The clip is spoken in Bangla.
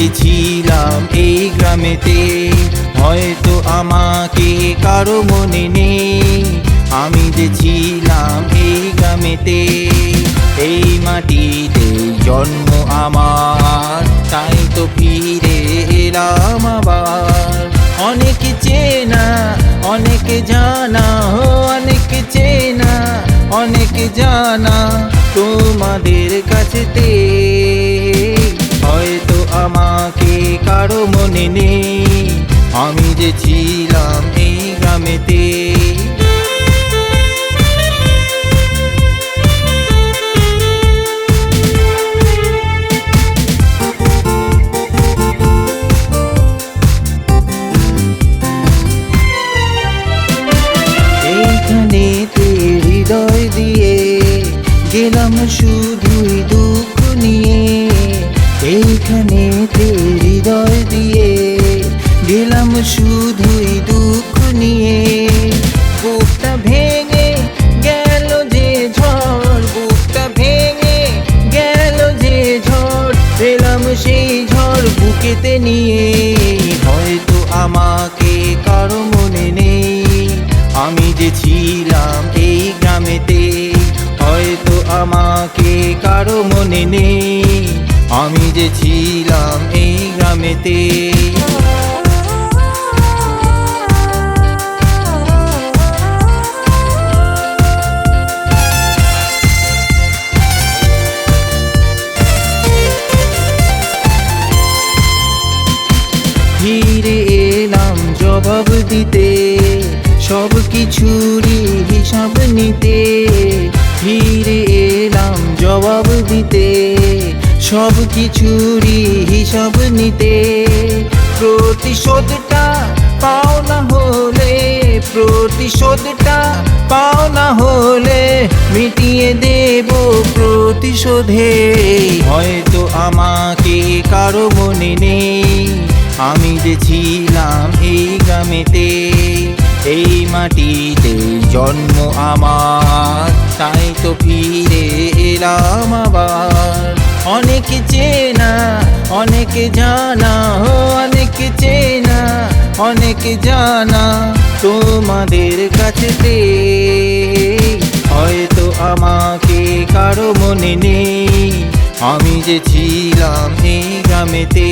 যে ছিলাম এই গ্রামেতে, হয়তো আমাকে কারো মনে নেই। আমি যে ছিলাম এই গ্রামেতে, এই মাটিতে জন্ম আমার, তাই তো ফিরে এলাম আবার। অনেক চেনা অনেক জানা, অনেক চেনা অনেক জানা তোমাদের কাছেতে, হয়তো আমাকে কারো মনে নেই। আমি যে ছিলাম এই গ্রামেতে। এইখানেতে হৃদয় দিয়ে গেলাম শুধুই দুঃখ নিয়ে, এইখানেতে হৃদয় দিয়ে গেলাম শুধুই দুঃখ নিয়ে। বুকটা ভেঙে গেল যে ঝড়, বুকটা ভেঙে গেল যে ঝড়, পেলাম সেই ঝড় বুকেতে নিয়ে। হয়তো আমাকে কারো মনে নেই, আমি যে ছিলাম এই গ্রামেতে, হয়তো আমাকে কারো মনে নেই। আমি যে ছিলাম এই গ্রামেতে। ফিরে এলাম জবাব দিতে, সব কিছুরই হিসাব নিতে। ফিরে এলাম জবাব দিতে, সব কিছুরই হিসাব নিতে। প্রতিশোধটা পাও না হলে, প্রতিশোধটা পাও না হলে মিটিয়ে দেব প্রতিশোধে। হয়তো আমাকে কারো মনে নেই, আমি যে ছিলাম এই গ্রামেতে, এই মাটিতে জন্ম আমার, তাই তো ফিরে এলাম আবার। অনেক চেনা অনেক জানা, অনেক চেনা অনেক জানা তোমাদের কাছেতে, হয়তো আমাকে কারো মনে নেই। আমি যে ছিলাম এই গ্রামেতে।